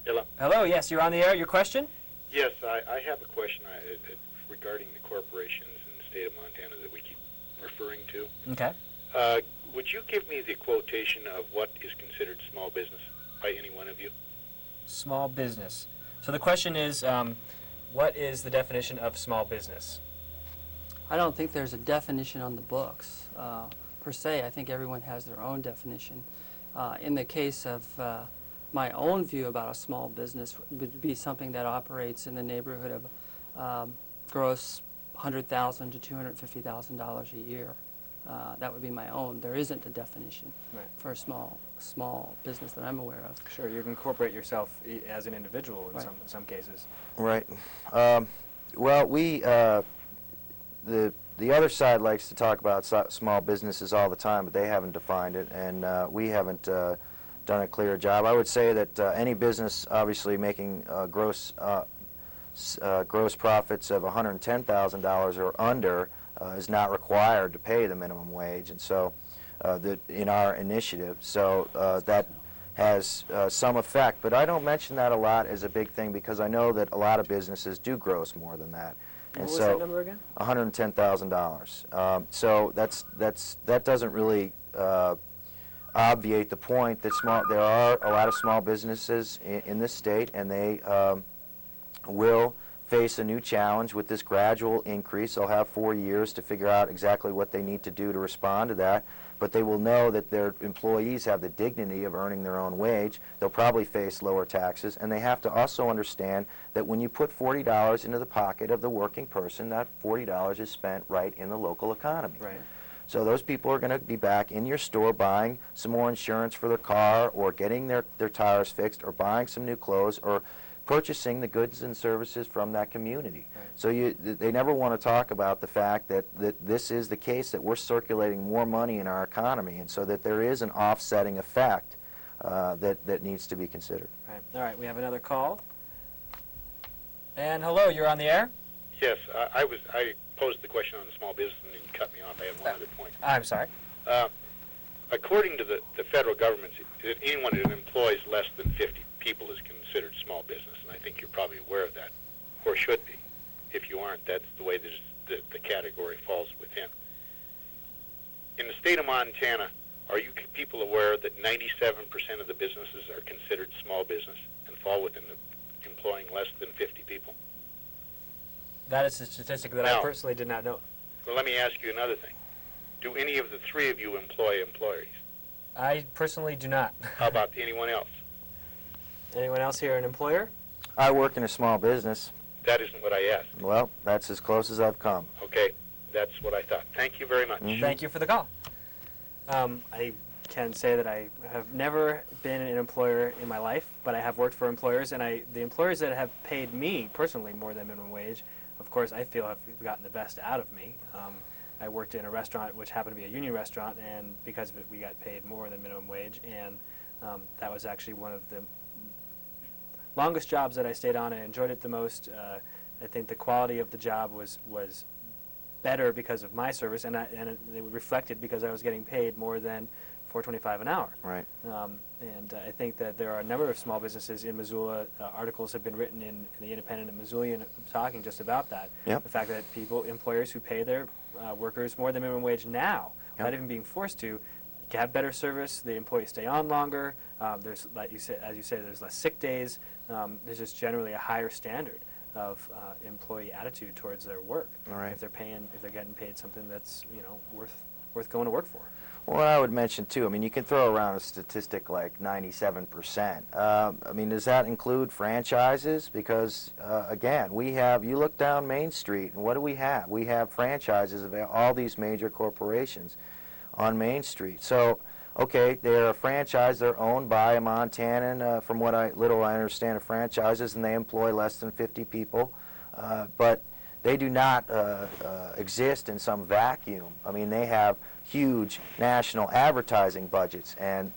Hello. Hello, yes, you're on the air. Your question? Yes, I have a question regarding the corporations in the state of Montana that we keep referring to. Okay. Would you give me the quotation of what is considered small business by any one of you? Small business. So the question is, what is the definition of small business? I don't think there's a definition on the books, per se. I think everyone has their own definition. In the case of my own view about a small business would be something that operates in the neighborhood of gross $100,000 to $250,000 a year. That would be my own. There isn't a definition for a small business that I'm aware of. Sure, you can incorporate yourself as an individual in some cases. Right. Well, the other side likes to talk about small businesses all the time, but they haven't defined it, and we haven't done a clear job. I would say that any business, obviously, making gross profits of $110,000 or under is not required to pay the minimum wage, and so in our initiative, so that has some effect. But I don't mention that a lot as a big thing because I know that a lot of businesses do gross more than that. And what was so that number again? $110,000. So that doesn't really obviate the point that there are a lot of small businesses in this state, and they will face a new challenge with this gradual increase. They'll have 4 years to figure out exactly what they need to do to respond to that, but they will know that their employees have the dignity of earning their own wage. They'll probably face lower taxes, and they have to also understand that when you put $40 into the pocket of the working person, that $40 is spent right in the local economy. Right. So those people are going to be back in your store buying some more insurance for their car, or getting their tires fixed, or buying some new clothes, or purchasing the goods and services from that community. Right. So they never want to talk about the fact that this is the case, that we're circulating more money in our economy, and so that there is an offsetting effect that needs to be considered. Right. All right, we have another call. And hello, you're on the air? Yes, I posed the question on the small business and you cut me off. I have one other point. I'm sorry. According to the federal government, anyone that employs less than 50 people is considered small business, and I think you're probably aware of that, or should be. If you aren't, that's the way the category falls within. In the state of Montana, are you people aware that 97% of the businesses are considered small business and fall within the employing less than 50 people? That is a statistic that I personally did not know. Well, let me ask you another thing. Do any of the three of you employ employees? I personally do not. How about anyone else? Anyone else here an employer? I work in a small business. That isn't what I asked. Well, that's as close as I've come. Okay, that's what I thought. Thank you very much. Mhm. Thank you for the call. I can say that I have never been an employer in my life, but I have worked for employers, and the employers that have paid me personally more than minimum wage, of course, I feel have gotten the best out of me. I worked in a restaurant which happened to be a union restaurant, and because of it, we got paid more than minimum wage, and that was actually one of the longest jobs that I stayed on. I enjoyed it the most. I think the quality of the job was better because of my service, and it reflected because I was getting paid more than $4.25 an hour. Right. And I think that there are a number of small businesses in Missoula. Articles have been written in the Independent and Missoulian talking just about that. Yep. The fact that employers who pay their workers more than minimum wage now, Yep. without even being forced to, have better service. The employees stay on longer. There's, like you said, as you say, there's less sick days. There's just generally a higher standard of employee attitude towards their work. All right. If they're getting paid something that's worth going to work for. Well, I would mention too, I mean, you can throw around a statistic like 97%. I mean, does that include franchises? Because, again, you look down Main Street, and what do we have? We have franchises of all these major corporations on Main Street. So, okay, they're a franchise, they're owned by a Montanan, from what I understand of franchises, and they employ less than 50 people. But they do not exist in some vacuum. I mean, they have huge national advertising budgets, and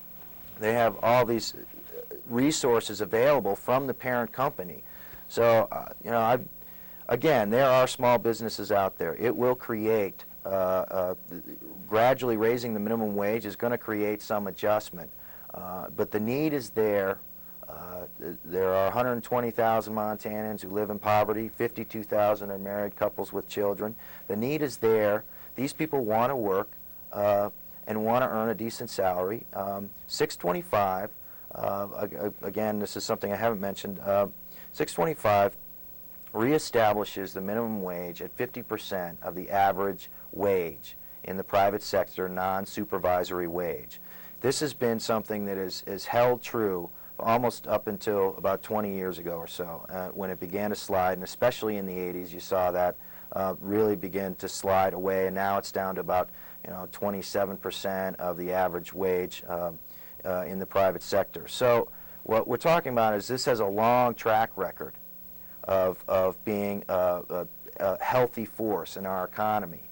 they have all these resources available from the parent company. So, again, there are small businesses out there. It will create, gradually raising the minimum wage is going to create some adjustment. But the need is there. There are 120,000 Montanans who live in poverty. 52,000 are married couples with children. The need is there. These people want to work and want to earn a decent salary. 625, again, this is something I haven't mentioned. 625 reestablishes the minimum wage at 50% of the average wage in the private sector, non-supervisory wage. This has been something that is held true almost up until about 20 years ago or so, when it began to slide, and especially in the 80s, you saw that really begin to slide away, and now it's down to about 27% of the average wage in the private sector. So what we're talking about is this has a long track record of being a healthy force in our economy.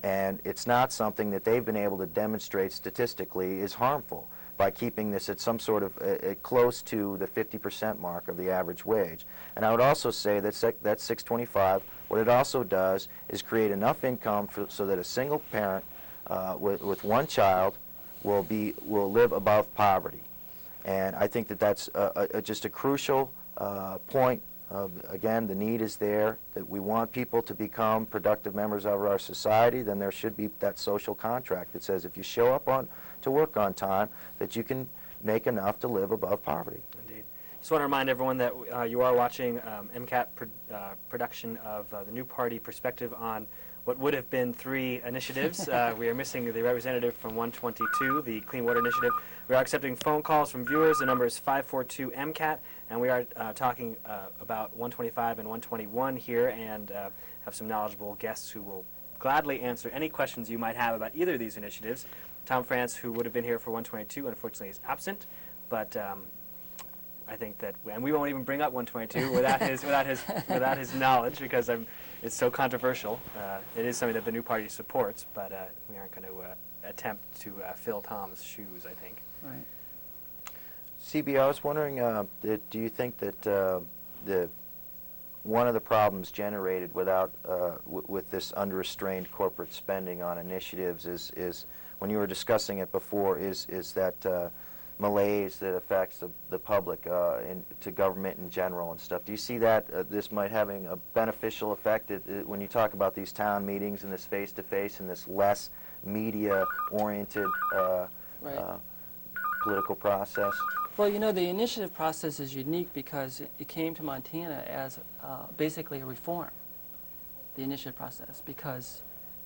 And it's not something that they've been able to demonstrate statistically is harmful by keeping this at some sort of close to the 50% mark of the average wage. And I would also say that that 625, what it also does is create enough income so that a single parent with one child will live above poverty. And I think that that's just a crucial point. Again, the need is there, that we want people to become productive members of our society. Then there should be that social contract that says if you show up to work on time, that you can make enough to live above poverty. Indeed. Just want to remind everyone that you are watching MCAT production of the New Party Perspective on what would have been 3 initiatives. We are missing the representative from 122, the Clean Water Initiative. We are accepting phone calls from viewers. The number is 542-MCAT, and we are talking about 125 and 121 here, and have some knowledgeable guests who will gladly answer any questions you might have about either of these initiatives. Tom France, who would have been here for 122, unfortunately is absent, but I think that, and we won't even bring up 122 without his knowledge, because it's so controversial. It is something that the New Party supports, but we aren't going to attempt to fill Tom's shoes, I think. Right. CB, I was wondering, do you think that one of the problems generated with this unrestrained corporate spending on initiatives is when you were discussing it before, is that malaise that affects the public to government in general and stuff? Do you see that this might having a beneficial effect when you talk about these town meetings and this face-to-face and this less media-oriented political process? Well, the initiative process is unique because it came to Montana as basically a reform, the initiative process, because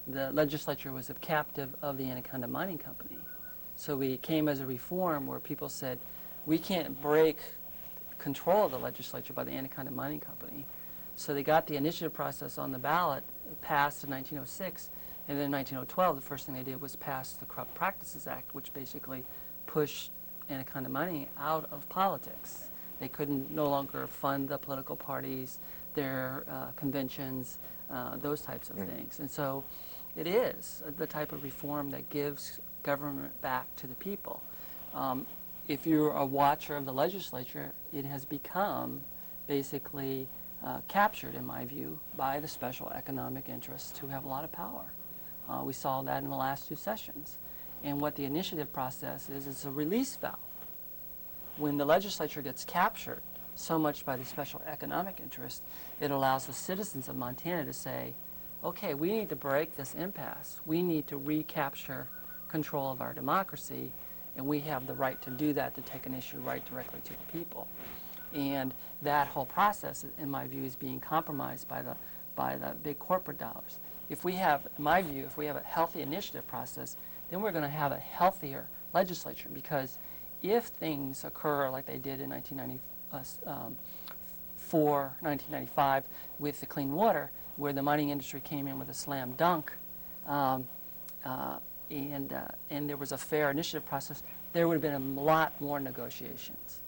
the legislature was a captive of the Anaconda Mining Company. So we came as a reform where people said, we can't break control of the legislature by the Anaconda Mining Company. So they got the initiative process on the ballot, passed in 1906, And then in 1912, the first thing they did was pass the Corrupt Practices Act, which basically pushed Anaconda money out of politics. They couldn't no longer fund the political parties, their conventions, those types of things. And so it is the type of reform that gives government back to the people. If you're a watcher of the legislature, it has become basically captured, in my view, by the special economic interests who have a lot of power. We saw that in the last 2 sessions. And what the initiative process is, it's a release valve. When the legislature gets captured so much by the special economic interest, it allows the citizens of Montana to say, okay, we need to break this impasse. We need to recapture control of our democracy, and we have the right to do that, to take an issue right directly to the people. And that whole process, in my view, is being compromised by the big corporate dollars. If we have, in my view, if we have a healthy initiative process, then we're going to have a healthier legislature, because if things occur like they did in 1995 with the clean water, where the mining industry came in with a slam dunk, and there was a fair initiative process, there would have been a lot more negotiations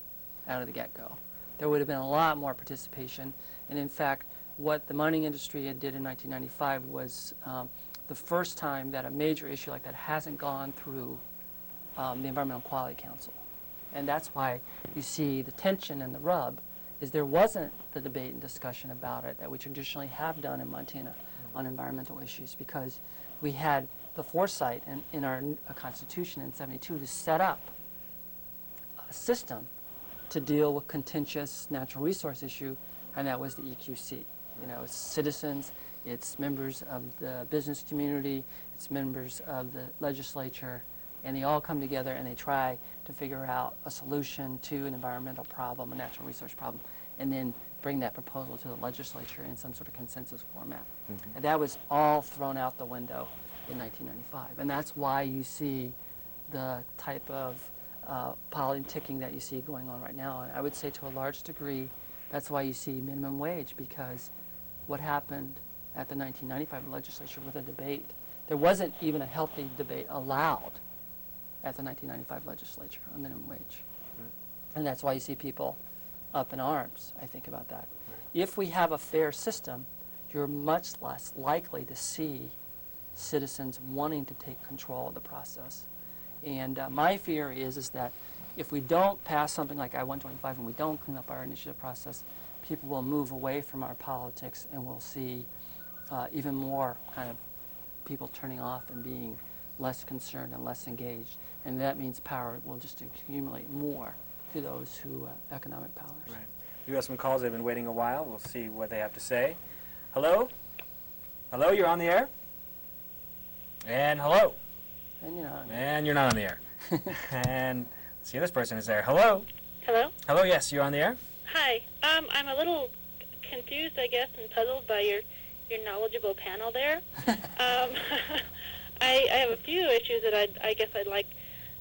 out of the get-go. There would have been a lot more participation, and in fact, what the mining industry did in 1995 was the first time that a major issue like that hasn't gone through the Environmental Quality Council. And that's why you see the tension and the rub, is there wasn't the debate and discussion about it that we traditionally have done in Montana on environmental issues, because we had the foresight in our Constitution in '72 to set up a system to deal with contentious natural resource issue, and that was the EQC. You know, it's citizens, it's members of the business community, it's members of the legislature, and they all come together and they try to figure out a solution to an environmental problem, a natural resource problem, and then bring that proposal to the legislature in some sort of consensus format. And that was all thrown out the window in 1995. And that's why you see the type of politicking that you see going on right now. And I would say to a large degree, that's why you see minimum wage, because what happened at the 1995 legislature with a debate, there wasn't even a healthy debate allowed at the 1995 legislature on minimum wage. And that's why you see people up in arms, I think, about that. If we have a fair system, you're much less likely to see citizens wanting to take control of the process. And my fear is that if we don't pass something like I-125 and we don't clean up our initiative process, people will move away from our politics, and we'll see even more kind of people turning off and being less concerned and less engaged. And that means power will just accumulate more to those who have economic powers. Right. We have some calls. They've been waiting a while. We'll see what they have to say. Hello? Hello, you're on the air? And hello? And, you know, And you're not on the air. And let's see, this person is there. Hello? Hello? Hello, yes, you're on the air? Hi. I'm a little confused, I guess, and puzzled by your knowledgeable panel there. I have a few issues that I guess I'd like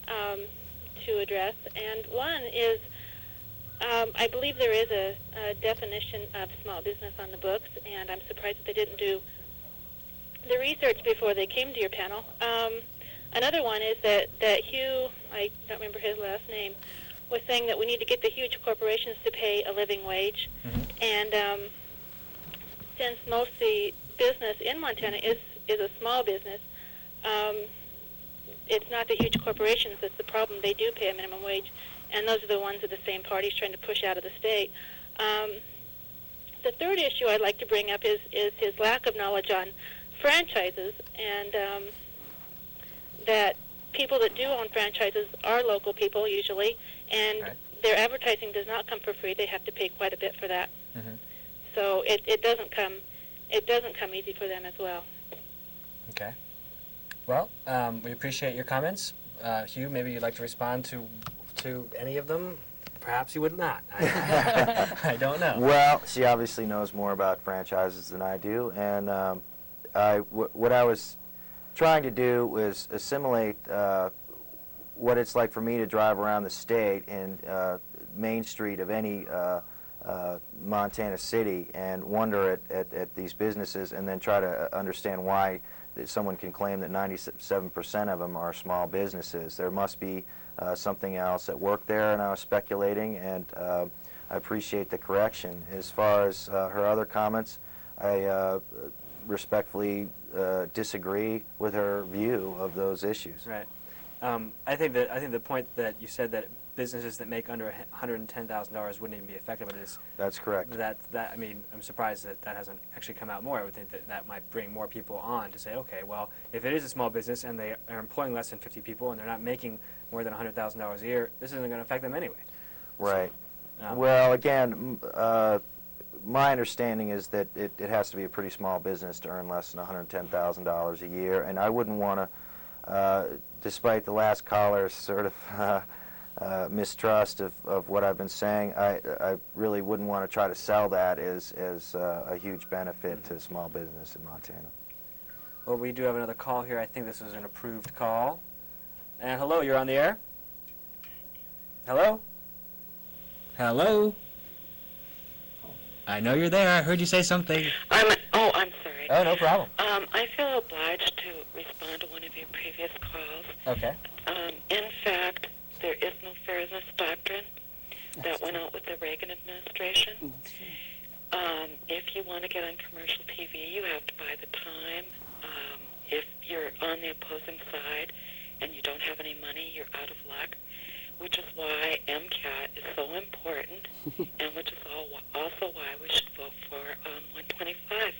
to address. And one is, I believe there is a definition of small business on the books, and I'm surprised that they didn't do the research before they came to your panel. Another one is that Hugh, I don't remember his last name, was saying that we need to get the huge corporations to pay a living wage. And since most of the business in Montana is a small business, it's not the huge corporations that's the problem. They do pay a minimum wage, and those are the ones that the same party's trying to push out of the state. The third issue I'd like to bring up is his lack of knowledge on franchises, and that people that do own franchises are local people usually, and their advertising does not come for free. They have to pay quite a bit for that. So it doesn't come easy for them as well. Okay. Well, we appreciate your comments. Hugh, maybe you'd like to respond to any of them? Perhaps you would not. I don't know. Well, she obviously knows more about franchises than I do, and what I was trying to do was assimilate what it's like for me to drive around the state and Main Street of any Montana city and wonder at these businesses, and then try to understand why someone can claim that 97% of them are small businesses. There must be something else at work there, and I was speculating, and I appreciate the correction. As far as her other comments, I respectfully disagree with her view of those issues. Right. I think the point that you said that businesses that make under $110,000 wouldn't even be affected by this. That's correct. I mean, I'm surprised that hasn't actually come out more. I would think that might bring more people on to say, okay, well, if it is a small business and they are employing less than 50 people and they're not making more than $100,000 a year, this isn't going to affect them anyway. Right. So, well, again, my understanding is that it has to be a pretty small business to earn less than $110,000 a year, and I wouldn't want to, despite the last caller's sort of mistrust of what I've been saying, I really wouldn't want to try to sell that as a huge benefit to small business in Montana. Well, we do have another call here. I think this was an approved call. And hello, you're on the air? Hello? Hello? I know you're there. I heard you say something. I'm sorry. Oh, no problem. I feel obliged to respond to one of your previous calls. Okay. In fact, there is no fairness doctrine that went out with the Reagan administration. If you want to get on commercial TV, you have to buy the time. If you're on the opposing side and you don't have any money, you're out of luck, which is why MCAT is so important, and which is also why we should vote for 125.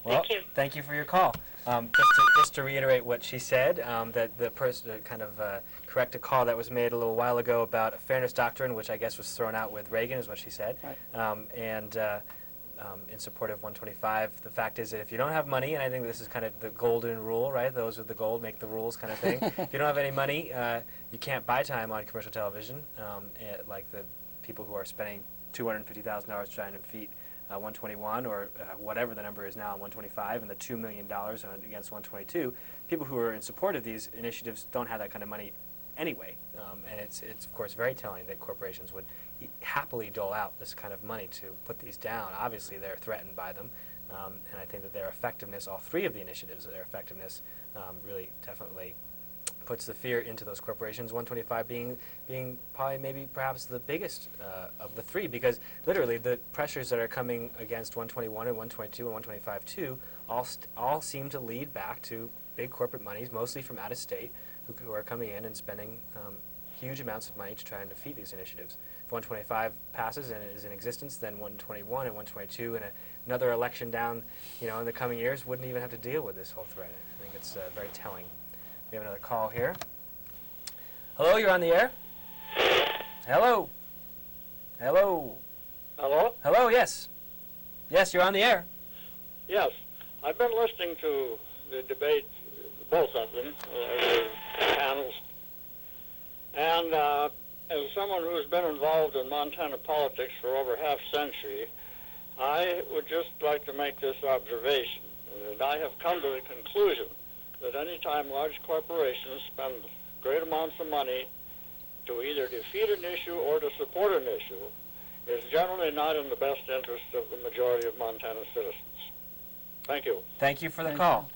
Well, Thank you. Thank you for your call. Just to reiterate what she said, that the person kind of correct a call that was made a little while ago about a fairness doctrine, which I guess was thrown out with Reagan, is what she said. Right. In support of 125, the fact is that if you don't have money, and I think this is kind of the golden rule, right? Those with the gold make the rules kind of thing. If you don't have any money, you can't buy time on commercial television, like the people who are spending $250,000 trying to defeat 121 or whatever the number is now on 125 and the $2 million against 122. People who are in support of these initiatives don't have that kind of money anyway. And it's of course very telling that corporations would happily dole out this kind of money to put these down. Obviously they're threatened by them, and I think that their effectiveness, all three of the initiatives, their effectiveness really definitely puts the fear into those corporations, 125 being probably maybe perhaps the biggest of the three, because literally the pressures that are coming against 121 and 122 and 125 too all seem to lead back to big corporate monies, mostly from out of state, who are coming in and spending huge amounts of money to try and defeat these initiatives. If 125 passes and is in existence, then 121 and 122 and another election down, in the coming years wouldn't even have to deal with this whole threat. I think it's very telling. We have another call here. Hello, you're on the air. Hello. Hello. Hello? Hello, yes. Yes, you're on the air. Yes. I've been listening to the debate, both of them, the panels. And as someone who's been involved in Montana politics for over half a century, I would just like to make this observation. And I have come to the conclusion that any time large corporations spend great amounts of money to either defeat an issue or to support an issue is generally not in the best interest of the majority of Montana citizens. Thank you. Thank you for the call.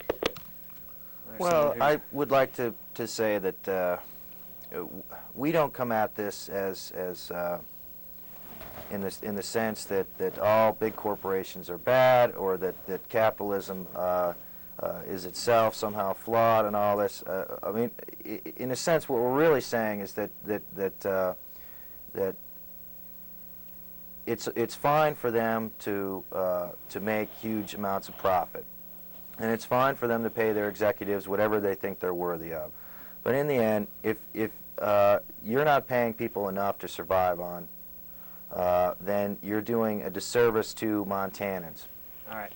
Well, I would like to say that we don't come at this as in the sense that all big corporations are bad, or that capitalism is itself somehow flawed and all this. I mean, in a sense, what we're really saying is that it's fine for them to make huge amounts of profit, and it's fine for them to pay their executives whatever they think they're worthy of. But in the end, if you're not paying people enough to survive on, then you're doing a disservice to Montanans. All right.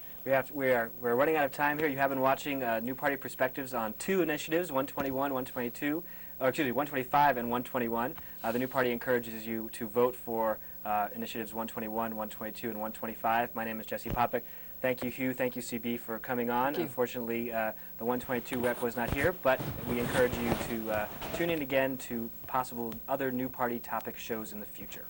We're running out of time here. You have been watching New Party Perspectives on two initiatives, 121, 122, or excuse me, 125 and 121. The New Party encourages you to vote for initiatives 121, 122, and 125. My name is Jesse Popik. Thank you, Hugh. Thank you, CB, for coming on. Unfortunately, the 122 rep was not here, but we encourage you to tune in again to possible other New Party topic shows in the future.